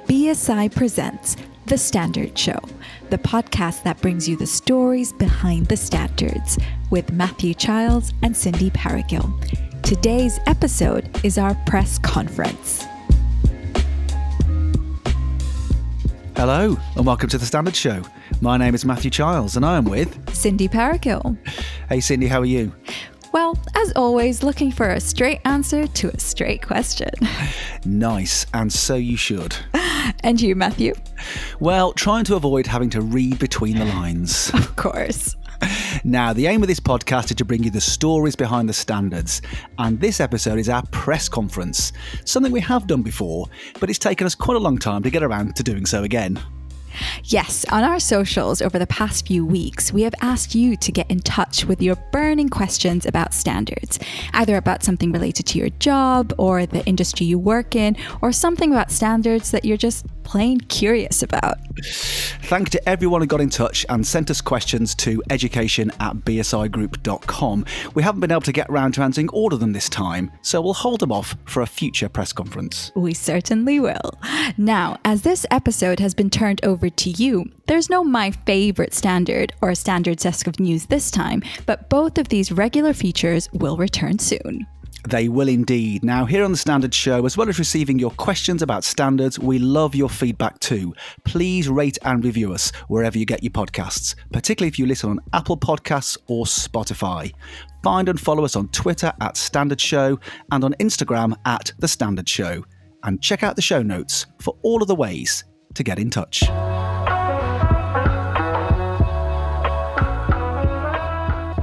BSI presents The Standard Show, the podcast that brings you the stories behind the standards, with Matthew Childs and Cindy Paragill. Today's episode is our press conference. Hello and welcome to The Standard Show. My name is Matthew Childs and I am with Cindy Paragill. Hey Cindy, how are you? Well, as always, looking for a straight answer to a straight question. Nice, and so you should. And you, Matthew? Well, trying to avoid having to read between the lines. Of course. Now, the aim of this podcast is to bring you the stories behind the standards, and this episode is our press conference, something we have done before, but it's taken us quite a long time to get around to doing so again. Yes, on our socials over the past few weeks, we have asked you to get in touch with your burning questions about standards, either about something related to your job or the industry you work in, or something about standards that you're just plain curious about. Thank you to everyone who got in touch and sent us questions to education@bsigroup.com. We haven't been able to get around to answering all of them this time, so we'll hold them off for a future press conference. We certainly will. Now, as this episode has been turned over to you, there's no my favourite standard or standards desk of news this time, but both of these regular features will return soon. They will indeed. Now, here on The Standard Show, as well as receiving your questions about standards, we love your feedback too. Please rate and review us wherever you get your podcasts, particularly if you listen on Apple Podcasts or Spotify. Find and follow us on Twitter @Standard Show and on Instagram @The Standard Show. And check out the show notes for all of the ways to get in touch.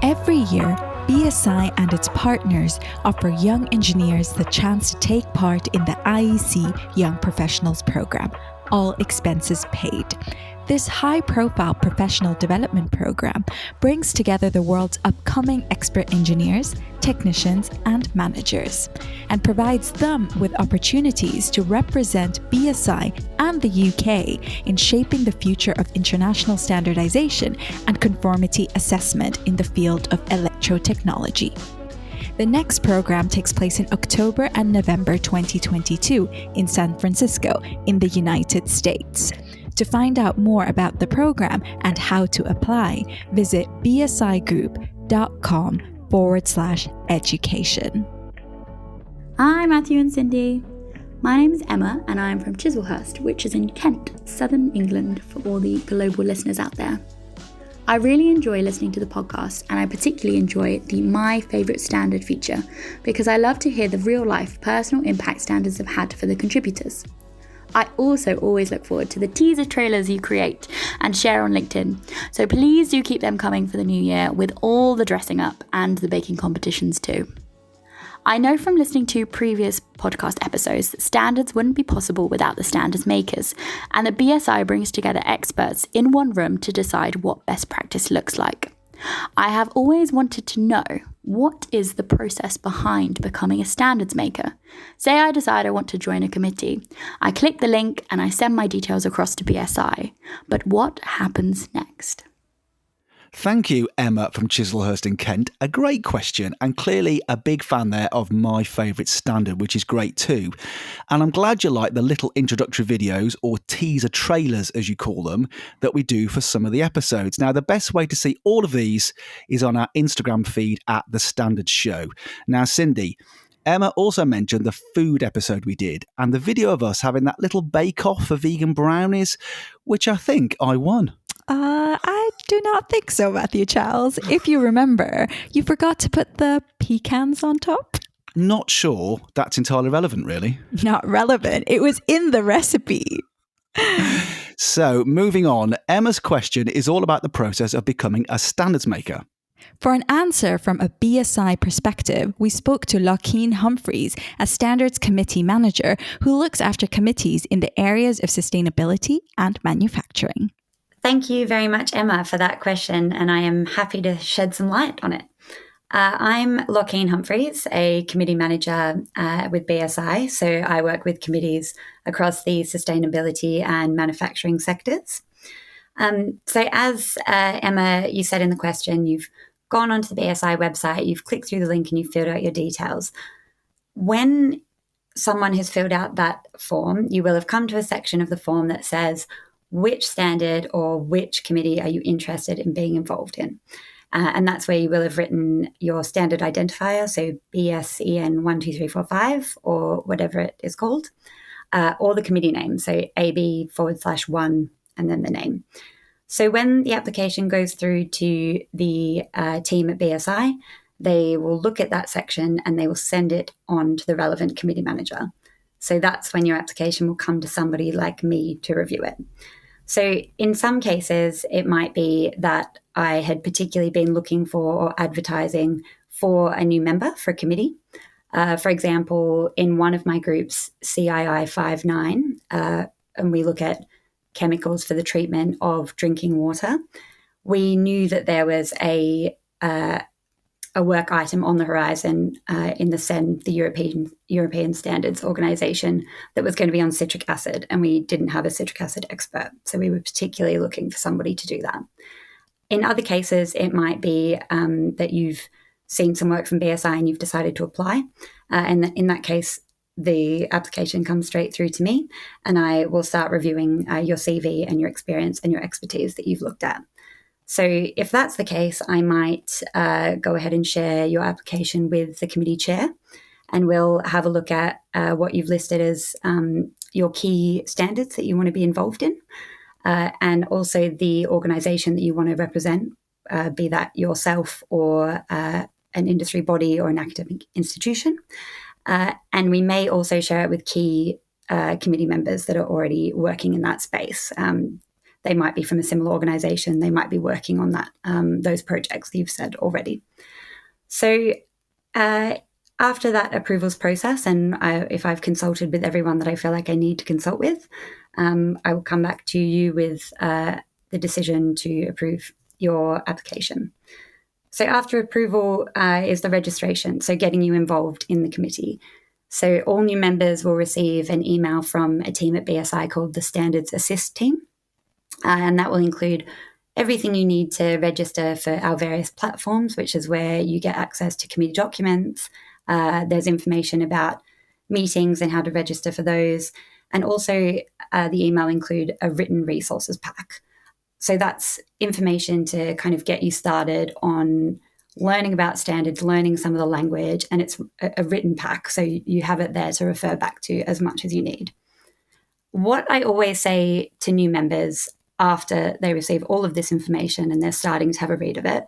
Every year, BSI and its partners offer young engineers the chance to take part in the IEC Young Professionals Programme, all expenses paid. This high-profile professional development program brings together the world's upcoming expert engineers, technicians, and managers, and provides them with opportunities to represent BSI and the UK in shaping the future of international standardization and conformity assessment in the field of electrotechnology. The next program takes place in October and November 2022 in San Francisco, in the United States. To find out more about the program and how to apply, visit bsigroup.com/education. Hi Matthew and Cindy. My name is Emma and I'm from Chislehurst, which is in Kent, southern England, for all the global listeners out there. I really enjoy listening to the podcast, and I particularly enjoy the My Favourite Standard feature because I love to hear the real-life personal impact standards have had for the contributors. I also always look forward to the teaser trailers you create and share on LinkedIn, so please do keep them coming for the new year with all the dressing up and the baking competitions too. I know from listening to previous podcast episodes that standards wouldn't be possible without the standards makers, and that BSI brings together experts in one room to decide what best practice looks like. I have always wanted to know, what is the process behind becoming a standards maker? Say I decide I want to join a committee. I click the link and I send my details across to BSI. But what happens next? Thank you, Emma from Chislehurst in Kent. A great question, and clearly a big fan there of My Favourite Standard, which is great too. And I'm glad you like the little introductory videos, or teaser trailers as you call them, that we do for some of the episodes. Now, the best way to see all of these is on our Instagram feed @The Standard Show. Now, Cindy, Emma also mentioned the food episode we did, and the video of us having that little bake-off for vegan brownies, which I think I won. I do not think so, Matthew Charles. If you remember, you forgot to put the pecans on top. Not sure that's entirely relevant, really. Not relevant. It was in the recipe. So, moving on, Emma's question is all about the process of becoming a standards maker. For an answer from a BSI perspective, we spoke to Locheen Humphreys, a standards committee manager who looks after committees in the areas of sustainability and manufacturing. Thank you very much, Emma, for that question, and I am happy to shed some light on it. I'm Locheen Humphreys, a committee manager with BSI, so I work with committees across the sustainability and manufacturing sectors. So as Emma, you said in the question, you've gone onto the BSI website, you've clicked through the link and you've filled out your details. When someone has filled out that form, you will have come to a section of the form that says which standard or which committee are you interested in being involved in. And that's where you will have written your standard identifier, so BSEN 12345 or whatever it is called, or the committee name, so AB/1 and then the name. So when the application goes through to the team at BSI, they will look at that section and they will send it on to the relevant committee manager. So that's when your application will come to somebody like me to review it. So in some cases, it might be that I had particularly been looking for or advertising for a new member for a committee. For example, in one of my groups, CII 59, and we look at chemicals for the treatment of drinking water, we knew that there was a work item on the horizon in the CEN, the European Standards Organization, that was going to be on citric acid, and we didn't have a citric acid expert. So we were particularly looking for somebody to do that. In other cases, it might be that you've seen some work from BSI and you've decided to apply. And in that case, the application comes straight through to me, and I will start reviewing your CV and your experience and your expertise that you've looked at. So if that's the case, I might go ahead and share your application with the committee chair, and we'll have a look at what you've listed as your key standards that you want to be involved in, and also the organisation that you want to represent, be that yourself or an industry body or an academic institution. And we may also share it with key committee members that are already working in that space. They might be from a similar organisation. They might be working on that those projects that you've said already. So after that approvals process, and if I've consulted with everyone that I feel like I need to consult with, I will come back to you with the decision to approve your application. So after approval is the registration, so getting you involved in the committee. So all new members will receive an email from a team at BSI called the Standards Assist team. And that will include everything you need to register for our various platforms, which is where you get access to committee documents. There's information about meetings and how to register for those. And also the email include a written resources pack. So that's information to kind of get you started on learning about standards, learning some of the language, and it's a written pack. So you have it there to refer back to as much as you need. What I always say to new members after they receive all of this information and they're starting to have a read of it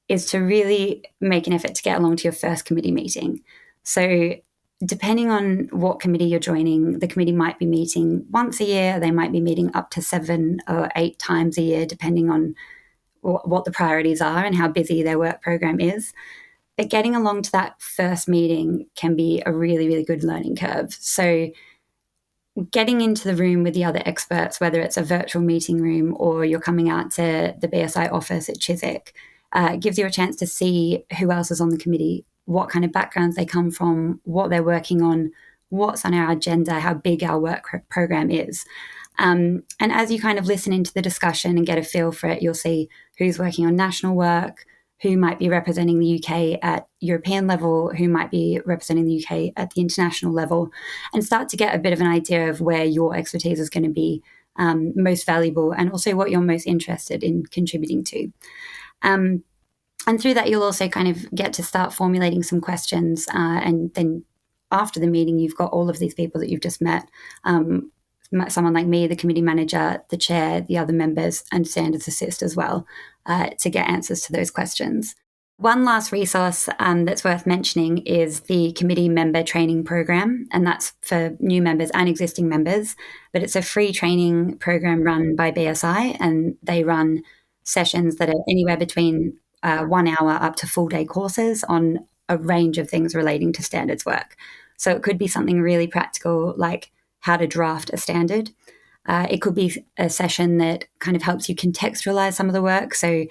is to really make an effort to get along to your first committee meeting. So depending on what committee you're joining, the committee might be meeting once a year. They might be meeting up to 7 or 8 times a year, depending on what the priorities are and how busy their work program is. But getting along to that first meeting can be a really, really good learning curve. So getting into the room with the other experts, whether it's a virtual meeting room or you're coming out to the BSI office at Chiswick, gives you a chance to see who else is on the committee, what kind of backgrounds they come from, what they're working on, what's on our agenda, how big our work program is. And as you kind of listen into the discussion and get a feel for it, you'll see who's working on national work, who might be representing the UK at European level, who might be representing the UK at the international level, and start to get a bit of an idea of where your expertise is going to be most valuable and also what you're most interested in contributing to. And through that, you'll also kind of get to start formulating some questions. And then after the meeting, you've got all of these people that you've just met, someone like me, the committee manager, the chair, the other members, and Standards Assist as well, to get answers to those questions. One last resource that's worth mentioning is the committee member training program, and that's for new members and existing members, but it's a free training program run by BSI, and they run sessions that are anywhere between 1 hour up to full day courses on a range of things relating to standards work. So it could be something really practical like how to draft a standard. It could be a session that kind of helps you contextualize some of the work. So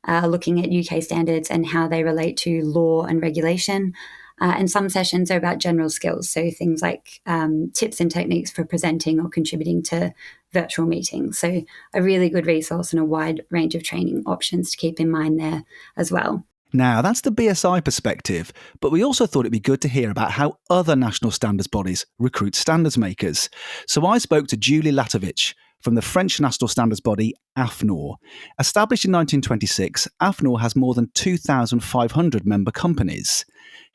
looking at UK standards and how they relate to law and regulation. And some sessions are about general skills. So things like tips and techniques for presenting or contributing to virtual meetings. So a really good resource and a wide range of training options to keep in mind there as well. Now, that's the BSI perspective, but we also thought it'd be good to hear about how other national standards bodies recruit standards makers. So I spoke to Julie Latovich from the French national standards body AFNOR. Established in 1926, AFNOR has more than 2,500 member companies.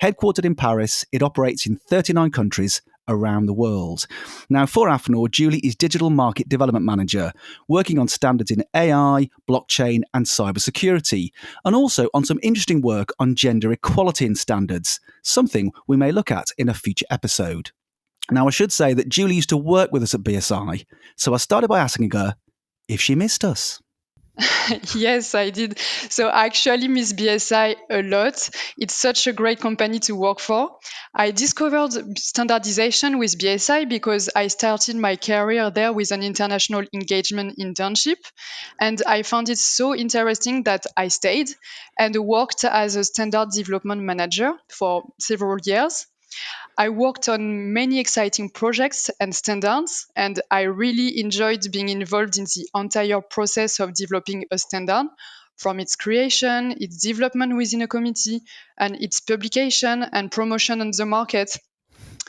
Headquartered in Paris, it operates in 39 countries around the world. Now, for AFNOR, Julie is Digital Market Development Manager, working on standards in AI, blockchain, and cybersecurity, and also on some interesting work on gender equality in standards, something we may look at in a future episode. Now, I should say that Julie used to work with us at BSI, so I started by asking her if she missed us. Yes, I did. So I actually miss BSI a lot. It's such a great company to work for. I discovered standardization with BSI because I started my career there with an international engagement internship. And I found it so interesting that I stayed and worked as a standard development manager for several years. I worked on many exciting projects and standards, and I really enjoyed being involved in the entire process of developing a standard, from its creation, its development within a committee, and its publication and promotion on the market.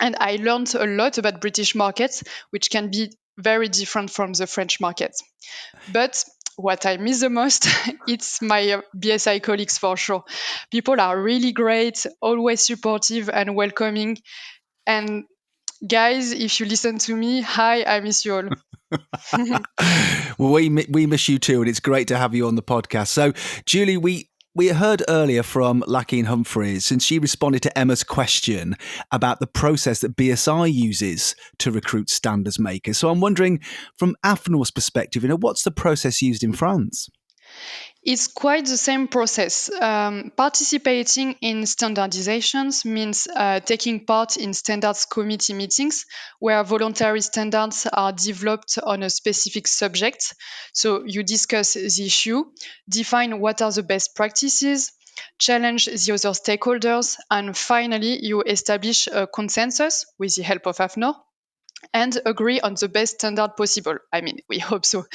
And I learned a lot about British markets, which can be very different from the French market. But what I miss the most, it's my BSI colleagues for sure. People are really great, always supportive and welcoming, and guys, if you listen to me, hi, I miss you all. Well, we miss you too, and it's great to have you on the podcast. So, Julie, we heard earlier from Lakeen Humphreys, and she responded to Emma's question about the process that BSI uses to recruit standards makers. So I'm wondering, from AFNOR's perspective, what's the process used in France? It's quite the same process. Participating in standardizations means taking part in standards committee meetings where voluntary standards are developed on a specific subject. So you discuss the issue, define what are the best practices, challenge the other stakeholders, and finally you establish a consensus with the help of AFNOR and agree on the best standard possible. I mean, we hope so.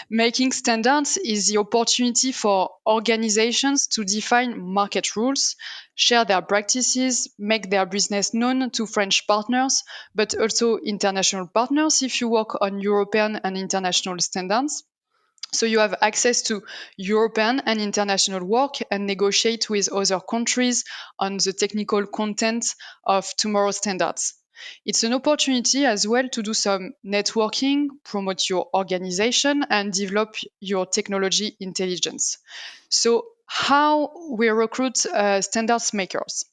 Making standards is the opportunity for organizations to define market rules, share their practices, make their business known to French partners, but also international partners if you work on European and international standards. So you have access to European and international work and negotiate with other countries on the technical content of tomorrow's standards. It's an opportunity as well to do some networking, promote your organization, and develop your technology intelligence. So, how we recruit standards makers?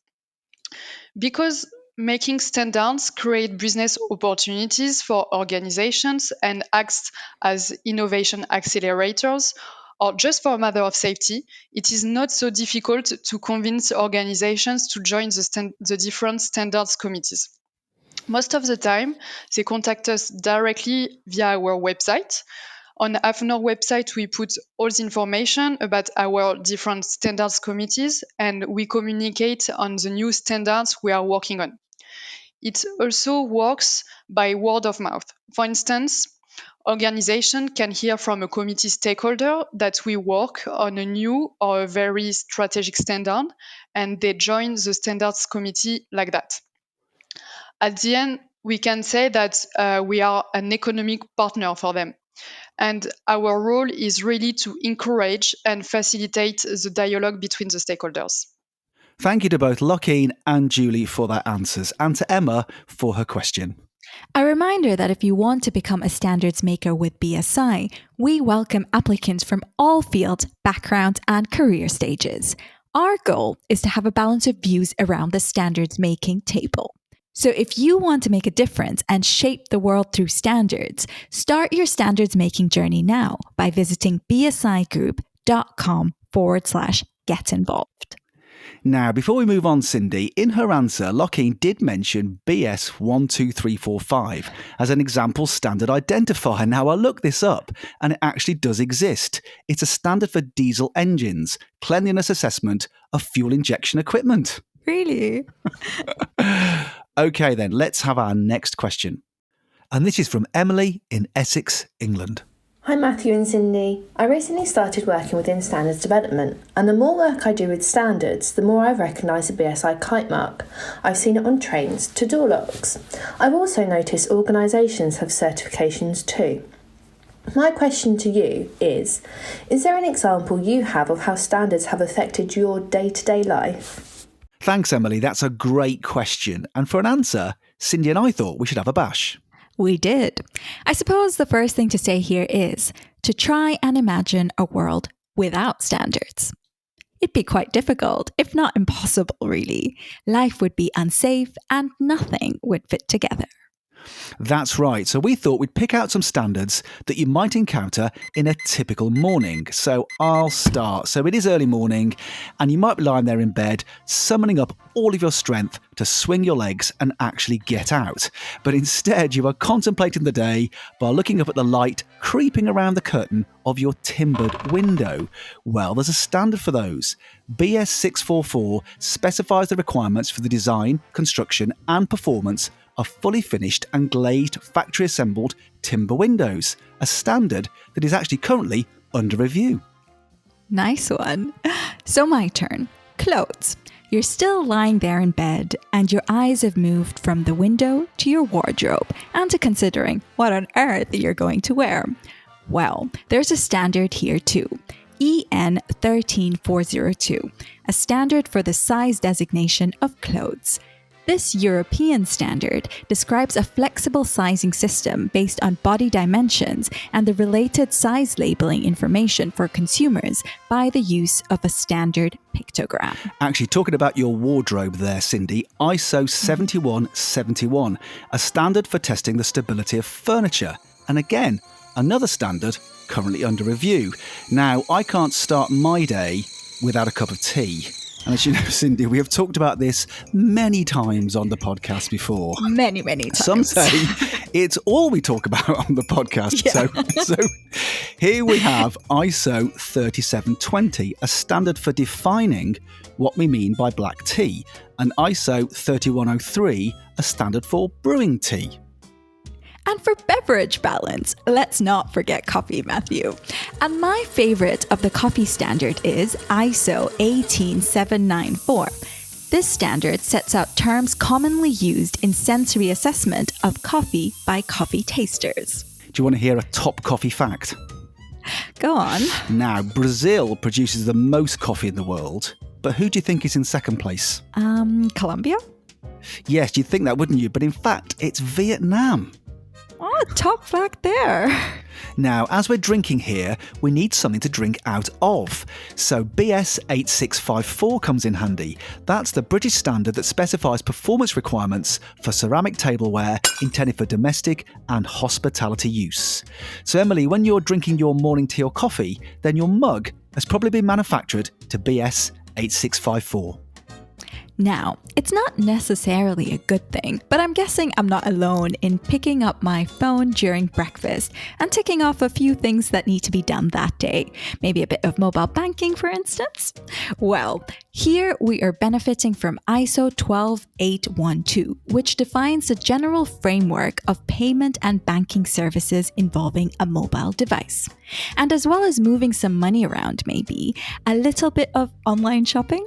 Because making standards create business opportunities for organizations and acts as innovation accelerators, or just for a matter of safety, it is not so difficult to convince organizations to join the different standards committees. Most of the time, they contact us directly via our website. On AFNOR website, we put all the information about our different standards committees and we communicate on the new standards we are working on. It also works by word of mouth. For instance, organization can hear from a committee stakeholder that we work on a new or a very strategic standard and they join the standards committee like that. At the end, we can say that we are an economic partner for them. And our role is really to encourage and facilitate the dialogue between the stakeholders. Thank you to both Lakeen and Julie for their answers, and to Emma for her question. A reminder that if you want to become a standards maker with BSI, we welcome applicants from all fields, backgrounds, and career stages. Our goal is to have a balance of views around the standards making table. So if you want to make a difference and shape the world through standards, start your standards making journey now by visiting bsigroup.com/get involved. Now, before we move on, Cindy, in her answer, Lakeen did mention BS 12345 as an example standard identifier. Now, I looked this up and it actually does exist. It's a standard for diesel engines, cleanliness assessment of fuel injection equipment. Really? Okay, then, let's have our next question. And this is from Emily in Essex, England. Hi Matthew and Cindy. I recently started working within standards development, and the more work I do with standards, the more I recognise the BSI kite mark. I've seen it on trains to door locks. I've also noticed organisations have certifications too. My question to you is there an example you have of how standards have affected your day-to-day life? Thanks, Emily. That's a great question. And for an answer, Cindy and I thought we should have a bash. We did. I suppose the first thing to say here is to try and imagine a world without standards. It'd be quite difficult, if not impossible, really. Life would be unsafe and nothing would fit together. That's right. So we thought we'd pick out some standards that you might encounter in a typical morning. So I'll start. So it is early morning and you might be lying there in bed, summoning up all of your strength to swing your legs and actually get out. But instead you are contemplating the day by looking up at the light creeping around the curtain of your timbered window. Well, there's a standard for those. BS 644 specifies the requirements for the design, construction and performance of fully finished and glazed factory-assembled timber windows, a standard that is actually currently under review. Nice one. So my turn. Clothes. You're still lying there in bed and your eyes have moved from the window to your wardrobe and to considering what on earth you're going to wear. Well, there's a standard here too. EN 13402, a standard for the size designation of clothes. This European standard describes a flexible sizing system based on body dimensions and the related size labeling information for consumers by the use of a standard pictogram. Actually, talking about your wardrobe there, Cindy, ISO 7171, a standard for testing the stability of furniture. And again, another standard currently under review. Now, I can't start my day without a cup of tea. And as you know, Cindy, we have talked about this many times on the podcast before. Many times. Some say it's all we talk about on the podcast. Yeah. So here we have ISO 3720, a standard for defining what we mean by black tea, and ISO 3103, a standard for brewing tea. And for beverage balance, let's not forget coffee, Matthew. And my favourite of the coffee standard is ISO 18794. This standard sets out terms commonly used in sensory assessment of coffee by coffee tasters. Do you want to hear a top coffee fact? Go on. Now, Brazil produces the most coffee in the world, but who do you think is in second place? Colombia? Yes, you'd think that, wouldn't you? But in fact, it's Vietnam. Oh, top fact there. Now, as we're drinking here, we need something to drink out of. So BS 8654 comes in handy. That's the British standard that specifies performance requirements for ceramic tableware intended for domestic and hospitality use. So Emily, when you're drinking your morning tea or coffee, then your mug has probably been manufactured to BS 8654. Now, it's not necessarily a good thing, but I'm guessing I'm not alone in picking up my phone during breakfast and ticking off a few things that need to be done that day. Maybe a bit of mobile banking, for instance. Well, here we are benefiting from ISO 12812, which defines the general framework of payment and banking services involving a mobile device. And as well as moving some money around, maybe a little bit of online shopping.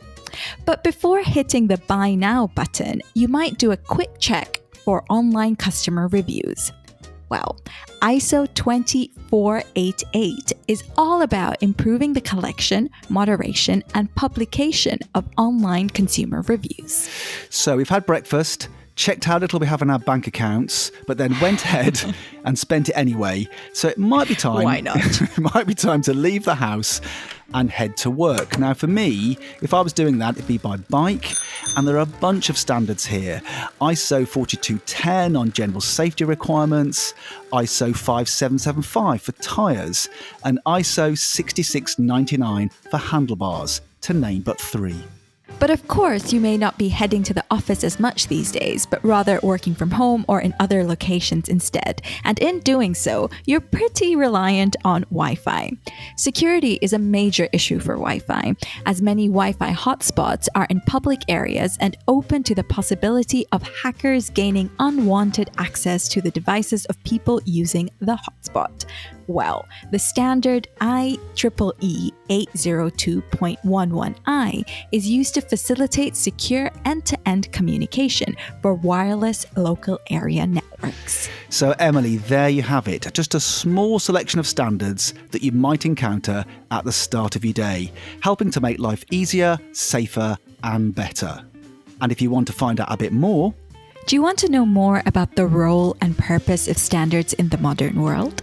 But before hitting the Buy Now button, you might do a quick check for online customer reviews. Well, ISO 20488 is all about improving the collection, moderation, and publication of online consumer reviews. So we've had breakfast, checked how little we have in our bank accounts, but then went ahead and spent it anyway. So it might be time. Why not? It might be time to leave the house and head to work. Now, for me, if I was doing that, it'd be by bike. And there are a bunch of standards here. ISO 4210 on general safety requirements, ISO 5775 for tyres, and ISO 6699 for handlebars, to name but three. But of course, you may not be heading to the office as much these days, but rather working from home or in other locations instead. And in doing so, you're pretty reliant on Wi-Fi. Security is a major issue for Wi-Fi, as many Wi-Fi hotspots are in public areas and open to the possibility of hackers gaining unwanted access to the devices of people using the hotspot. Well, the standard IEEE 802.11i is used to facilitate secure end-to-end communication for wireless local area networks. So, Emily, there you have it. Just a small selection of standards that you might encounter at the start of your day, helping to make life easier, safer, and better. And if you want to find out a bit more, do you want to know more about the role and purpose of standards in the modern world?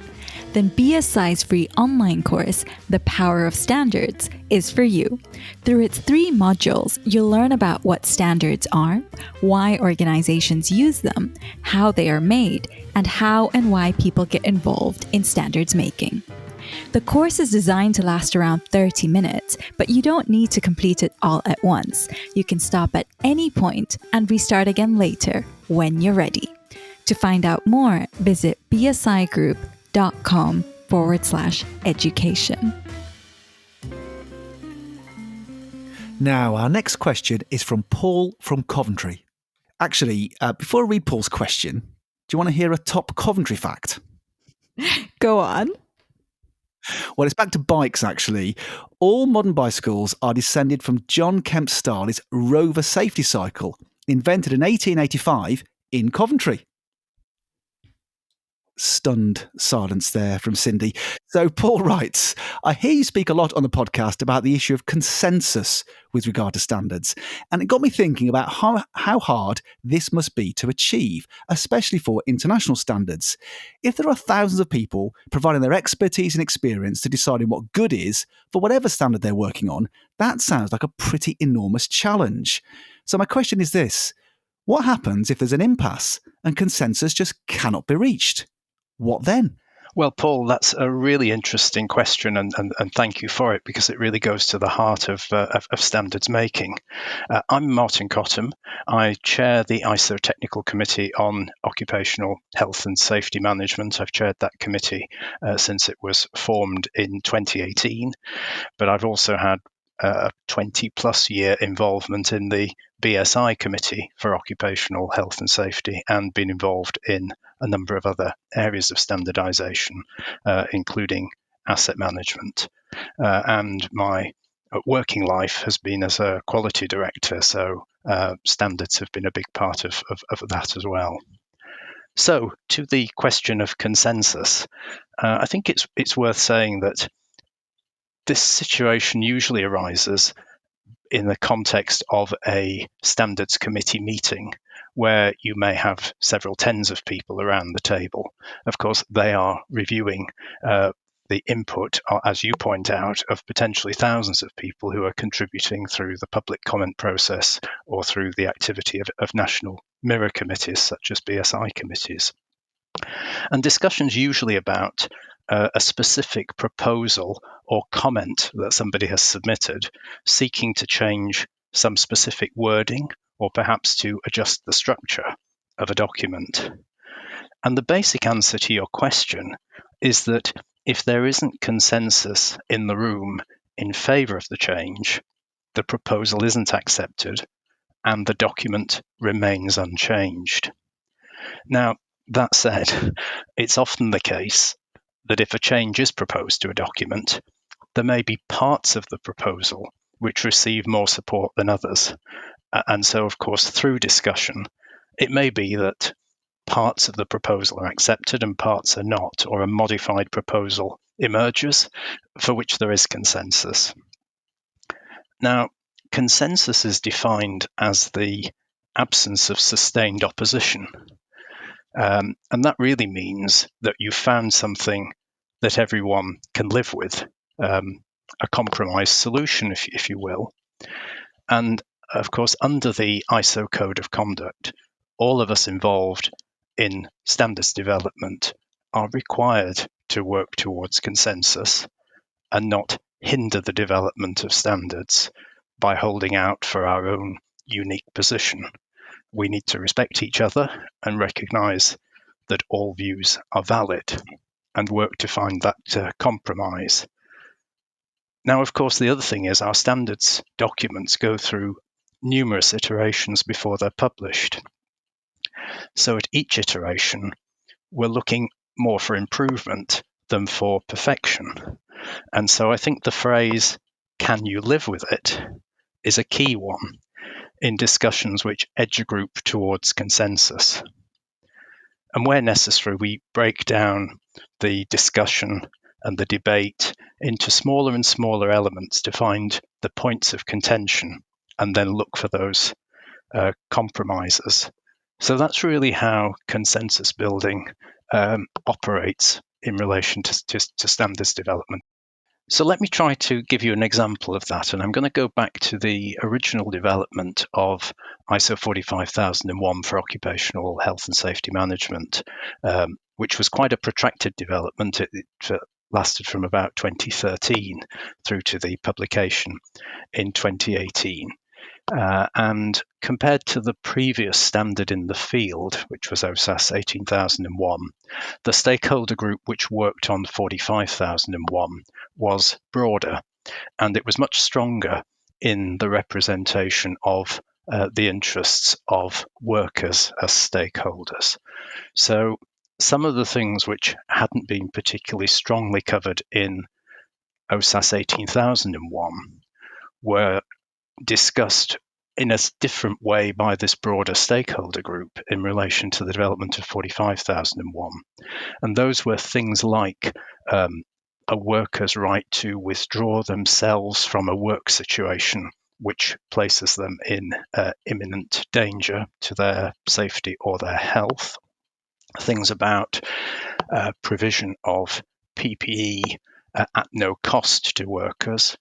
Then BSI's free online course, The Power of Standards, is for you. Through its 3 modules, you'll learn about what standards are, why organizations use them, how they are made, and how and why people get involved in standards making. The course is designed to last around 30 minutes, but you don't need to complete it all at once. You can stop at any point and restart again later when you're ready. To find out more, visit bsigroup.com/education. Now, our next question is from Paul from Coventry. Actually, before I read Paul's question, do you want to hear a top Coventry fact? Go on. Well, it's back to bikes, actually. All modern bicycles are descended from John Kemp Starley's Rover safety cycle, invented in 1885 in Coventry. Stunned silence there from Cindy. So Paul writes, I hear you speak a lot on the podcast about the issue of consensus with regard to standards, and it got me thinking about how hard this must be to achieve, especially for international standards. If there are thousands of people providing their expertise and experience to deciding what good is for whatever standard they're working on, that sounds like a pretty enormous challenge. So my question is this: what happens if there's an impasse and consensus just cannot be reached? What then? Well, Paul, that's a really interesting question, and thank you for it, because it really goes to the heart of standards making. I'm Martin Cottam. I chair the ISO Technical Committee on Occupational Health and Safety Management. I've chaired that committee since it was formed in 2018, but I've also had a 20-plus year involvement in the BSI Committee for Occupational Health and Safety, and been involved in a number of other areas of standardisation, including asset management. And my working life has been as a quality director, so standards have been a big part of that as well. So, to the question of consensus, I think it's worth saying that this situation usually arises in the context of a standards committee meeting, where you may have several tens of people around the table. Of course, they are reviewing the input, as you point out, of potentially thousands of people who are contributing through the public comment process or through the activity of national mirror committees, such as BSI committees. And discussions usually about a specific proposal or comment that somebody has submitted, seeking to change some specific wording or perhaps to adjust the structure of a document. And the basic answer to your question is that if there isn't consensus in the room in favour of the change, the proposal isn't accepted and the document remains unchanged. Now, that said, it's often the case that if a change is proposed to a document, there may be parts of the proposal which receive more support than others. And so, of course, through discussion, it may be that parts of the proposal are accepted and parts are not, or a modified proposal emerges for which there is consensus. Now, consensus is defined as the absence of sustained opposition. And that really means that you've found something that everyone can live with, a compromise solution, if you will. And of course, under the ISO Code of Conduct, all of us involved in standards development are required to work towards consensus and not hinder the development of standards by holding out for our own unique position. We need to respect each other and recognise that all views are valid and work to find that compromise. Now, of course, the other thing is our standards documents go through numerous iterations before they're published. So at each iteration, we're looking more for improvement them for perfection. And so I think the phrase, "can you live with it?" is a key one in discussions which edge a group towards consensus. And where necessary, we break down the discussion and the debate into smaller and smaller elements to find the points of contention and then look for those compromises. So that's really how consensus building operates in relation to standards development. So let me try to give you an example of that. And I'm going to go back to the original development of ISO 45001 for occupational health and safety management, which was quite a protracted development. It lasted from about 2013 through to the publication in 2018. And compared to the previous standard in the field, which was OSAS 18001, the stakeholder group which worked on 45001 was broader, and it was much stronger in the representation of the interests of workers as stakeholders. So some of the things which hadn't been particularly strongly covered in OSAS 18001 were discussed in a different way by this broader stakeholder group in relation to the development of 45001. And those were things like a worker's right to withdraw themselves from a work situation which places them in imminent danger to their safety or their health. Things about provision of PPE at no cost to workers,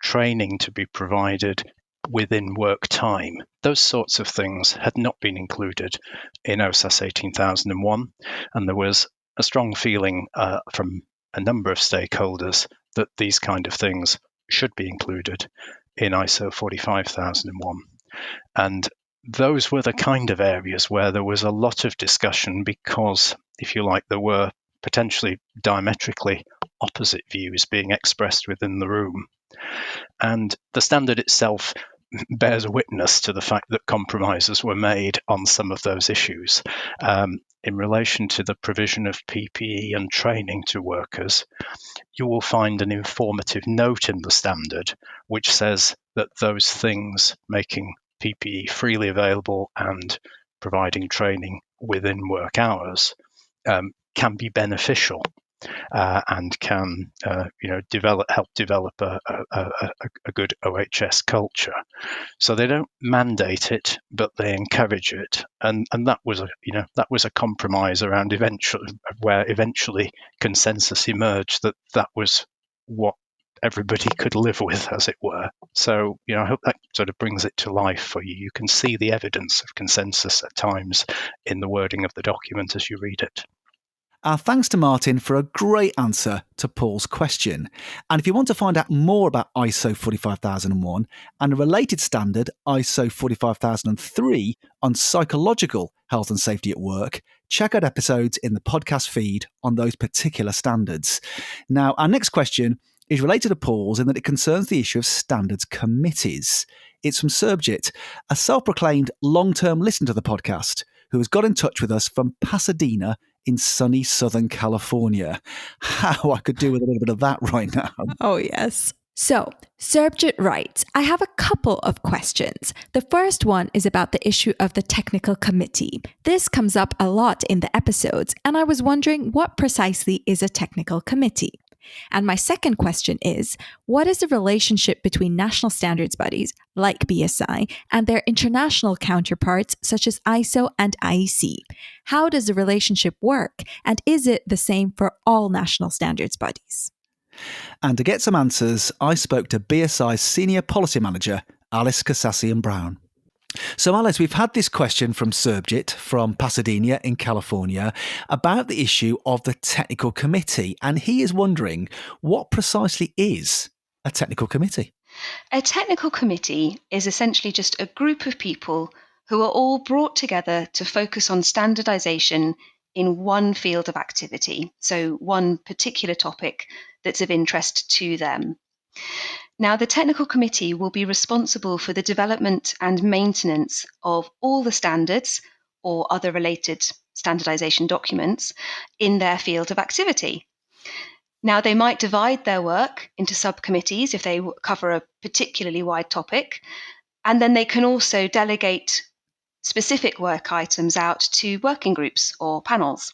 training to be provided within work time. Those sorts of things had not been included in OSAS 18001, and there was a strong feeling from a number of stakeholders that these kind of things should be included in ISO 45001. And those were the kind of areas where there was a lot of discussion because, if you like, there were potentially diametrically opposite views being expressed within the room. And the standard itself bears witness to the fact that compromises were made on some of those issues. In relation to the provision of PPE and training to workers, you will find an informative note in the standard which says that those things, making PPE freely available and providing training within work hours, can be beneficial. And can help develop a good OHS culture. So they don't mandate it, but they encourage it, and that was a compromise around eventually consensus emerged that was what everybody could live with, as it were. So I hope that sort of brings it to life for you. You can see the evidence of consensus at times in the wording of the document as you read it. Our thanks to Martin for a great answer to Paul's question. And if you want to find out more about ISO 45001 and a related standard, ISO 45003, on psychological health and safety at work, check out episodes in the podcast feed on those particular standards. Now, our next question is related to Paul's in that it concerns the issue of standards committees. It's from Surbjit, a self-proclaimed long-term listener to the podcast, who has got in touch with us from Pasadena in sunny Southern California. How I could do with a little bit of that right now. Oh, yes. So, Surbjit writes, I have a couple of questions. The first one is about the issue of the technical committee. This comes up a lot in the episodes, and I was wondering what precisely is a technical committee? And my second question is, what is the relationship between national standards bodies, like BSI, and their international counterparts, such as ISO and IEC? How does the relationship work, and is it the same for all national standards bodies? And to get some answers, I spoke to BSI's Senior Policy Manager, Alice Kasassian-Brown. So Alice, we've had this question from Surbjit from Pasadena in California about the issue of the technical committee, and he is wondering what precisely is a technical committee? A technical committee is essentially just a group of people who are all brought together to focus on standardization in one field of activity, so one particular topic that's of interest to them. Now, the technical committee will be responsible for the development and maintenance of all the standards or other related standardization documents in their field of activity. Now, they might divide their work into subcommittees if they cover a particularly wide topic, and then they can also delegate specific work items out to working groups or panels.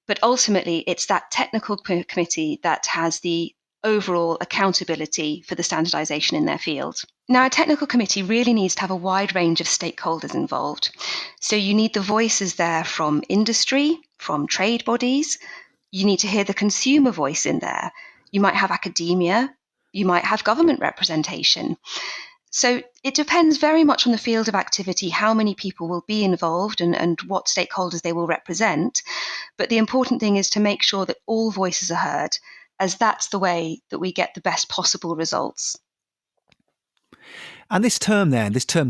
But ultimately, it's that technical committee that has the overall accountability for the standardisation in their field. Now, a technical committee really needs to have a wide range of stakeholders involved. So you need the voices there from industry, from trade bodies. You need to hear the consumer voice in there. You might have academia. You might have government representation. So it depends very much on the field of activity, how many people will be involved and what stakeholders they will represent. But the important thing is to make sure that all voices are heard, as that's the way that we get the best possible results. And this term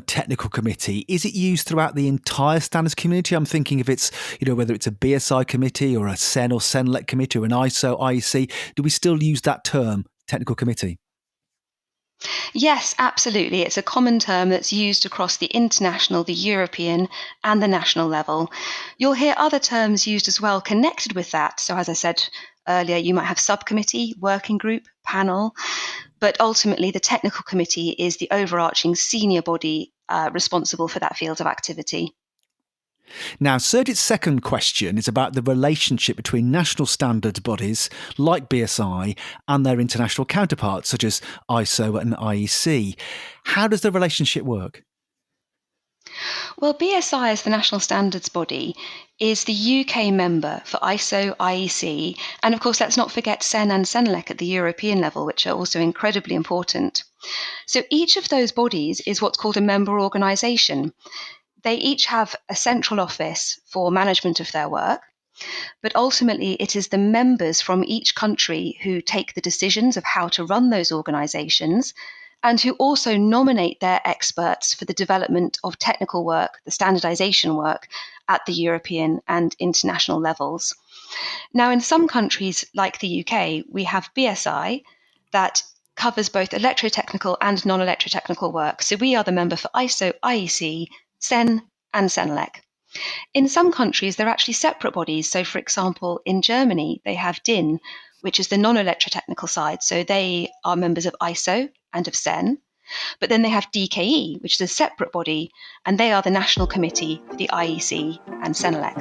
technical committee, is it used throughout the entire standards community? I'm thinking if it's, whether it's a BSI committee or a SEN or SENLEC committee or an ISO, IEC, do we still use that term, technical committee? Yes, absolutely. It's a common term that's used across the international, the European, and the national level. You'll hear other terms used as well connected with that. So as I said earlier, you might have subcommittee, working group, panel, but ultimately the technical committee is the overarching senior body responsible for that field of activity. Now, Sergit's second question is about the relationship between national standards bodies like BSI and their international counterparts, such as ISO and IEC. How does the relationship work? Well, BSI, as the national standards body, is the UK member for ISO, IEC, and of course, let's not forget SEN and SENLEC at the European level, which are also incredibly important. So each of those bodies is what's called a member organisation. They each have a central office for management of their work, but ultimately it is the members from each country who take the decisions of how to run those organisations and who also nominate their experts for the development of technical work, the standardisation work at the European and international levels. Now, in some countries like the UK, we have BSI that covers both electrotechnical and non-electrotechnical work. So we are the member for ISO, IEC, SEN and SENLEC. In some countries, they're actually separate bodies. So, for example, in Germany, they have DIN, which is the non-electrotechnical side. So they are members of ISO and of SEN. But then they have DKE, which is a separate body, and they are the national committee for the IEC and SENLEC.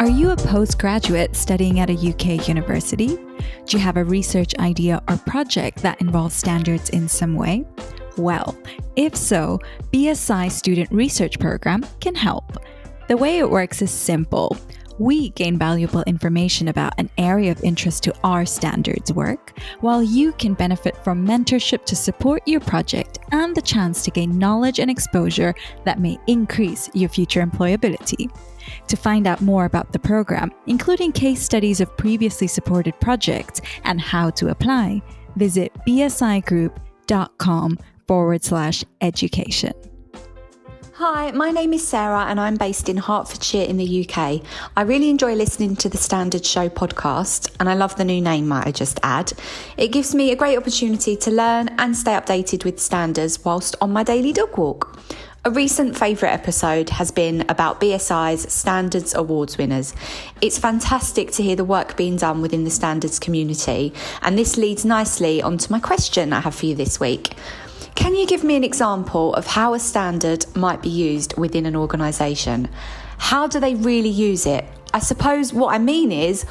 Are you a postgraduate studying at a UK university? Do you have a research idea or project that involves standards in some way? Well, if so, BSI Student Research Programme can help. The way it works is simple. We gain valuable information about an area of interest to our standards work, while you can benefit from mentorship to support your project and the chance to gain knowledge and exposure that may increase your future employability. To find out more about the program, including case studies of previously supported projects and how to apply, visit bsigroup.com/education. Hi, my name is Sarah and I'm based in Hertfordshire in the UK. I really enjoy listening to the Standards Show podcast and I love the new name, might I just add. It gives me a great opportunity to learn and stay updated with standards whilst on my daily dog walk. A recent favourite episode has been about BSI's Standards Awards winners. It's fantastic to hear the work being done within the standards community, and this leads nicely onto my question I have for you this week. Can you give me an example of how a standard might be used within an organisation? How do they really use it? I suppose what I mean is,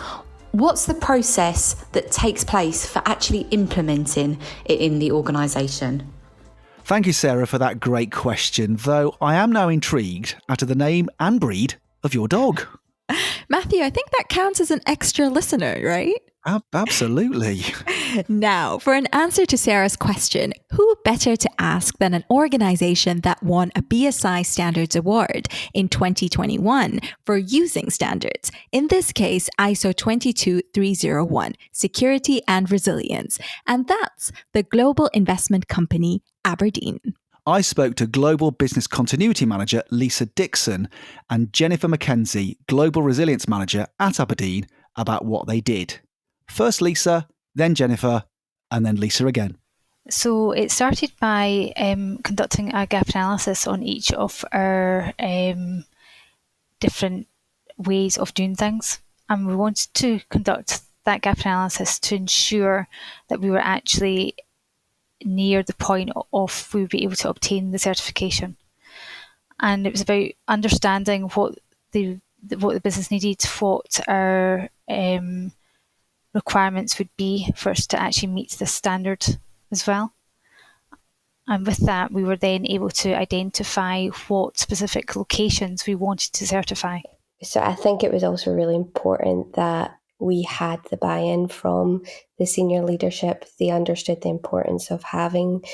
what's the process that takes place for actually implementing it in the organisation? Thank you, Sarah, for that great question, though I am now intrigued as to the name and breed of your dog. Matthew, I think that counts as an extra listener, right? Absolutely. Now, for an answer to Sarah's question, who better to ask than an organisation that won a BSI Standards Award in 2021 for using standards, in this case ISO 22301, Security and Resilience, and that's the global investment company Aberdeen. I spoke to Global Business Continuity Manager Lisa Dixon and Jennifer McKenzie, Global Resilience Manager at Aberdeen, about what they did. First Lisa, then Jennifer, and then Lisa again. So it started by conducting a gap analysis on each of our different ways of doing things. And we wanted to conduct that gap analysis to ensure that we were actually near the point of we would be able to obtain the certification. And it was about understanding what the business needed, what our requirements would be for us to actually meet the standard as well. And with that, we were then able to identify what specific locations we wanted to certify. So I think it was also really important that we had the buy-in from the senior leadership. They understood the importance of having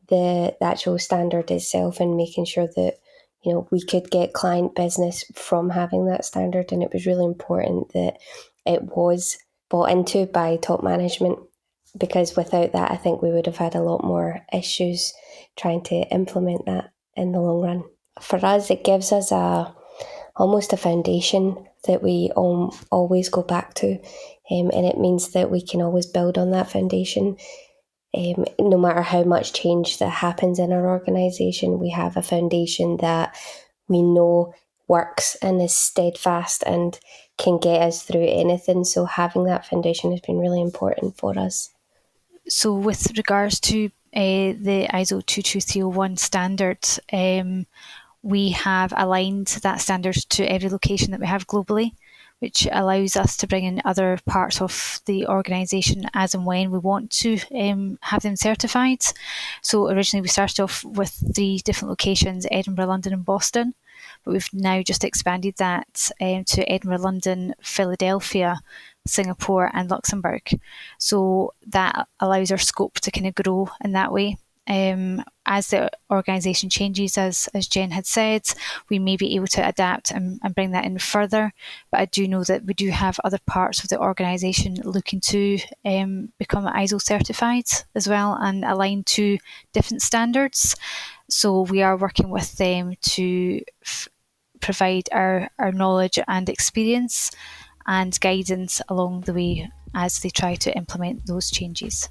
the actual standard itself and making sure that, you know, we could get client business from having that standard. And it was really important that it was bought into by top management, because without that, I think we would have had a lot more issues trying to implement that in the long run. For us, it gives us almost a foundation that we always go back to, and it means that we can always build on that foundation. No matter how much change that happens in our organisation, we have a foundation that we know works and is steadfast and can get us through anything. So having that foundation has been really important for us. So with regards to the ISO 22301 standard, we have aligned that standard to every location that we have globally, which allows us to bring in other parts of the organisation as and when we want to have them certified. So originally we started off with 3 different locations, Edinburgh, London and Boston, but we've now just expanded that to Edinburgh, London, Philadelphia, Singapore and Luxembourg. So that allows our scope to kind of grow in that way. As the organisation changes, as Jen had said, we may be able to adapt and bring that in further. But I do know that we do have other parts of the organisation looking to become ISO certified as well and aligned to different standards. So we are working with them to provide our knowledge and experience and guidance along the way as they try to implement those changes.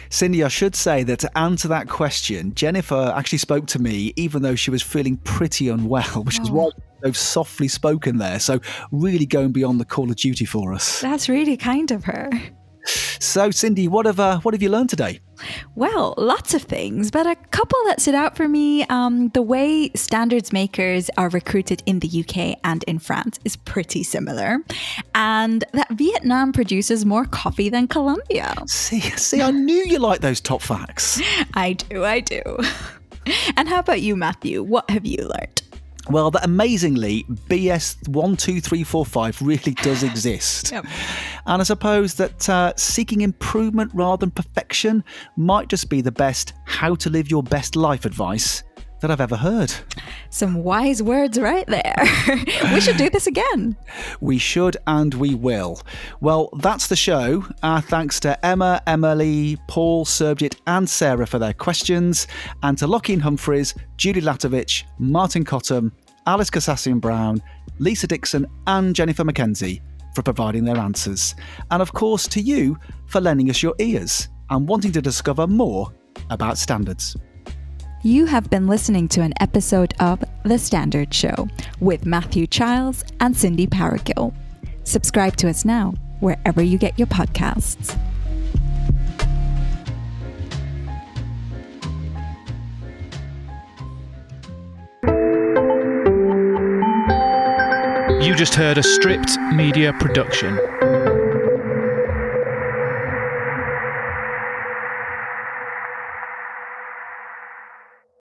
Cindy, I should say that to answer that question, Jennifer actually spoke to me even though she was feeling pretty unwell, which is why so softly spoken there. So really going beyond the call of duty for us. That's really kind of her. So, Cindy, what have you learned today? Well, lots of things, but a couple that stood out for me. The way standards makers are recruited in the UK and in France is pretty similar. And that Vietnam produces more coffee than Colombia. See, I knew you liked those top facts. I do. And how about you, Matthew? What have you learned? Well, that amazingly, BS 12345 really does exist. Yep. And I suppose that seeking improvement rather than perfection might just be the best how to live your best life advice that I've ever heard. Some wise words right there. We should do this again. We should and we will. Well, that's the show. Thanks to Emma, Emily, Paul, Sergit and Sarah for their questions, and to Lockie Humphreys, Julie Latovich, Martin Cottam, Alice Kasassian-Brown, Lisa Dixon and Jennifer Mackenzie for providing their answers. And of course to you for lending us your ears and wanting to discover more about standards. You have been listening to an episode of The Standard Show with Matthew Childs and Cindy Paragill. Subscribe to us now, wherever you get your podcasts. You just heard a Stripped Media production.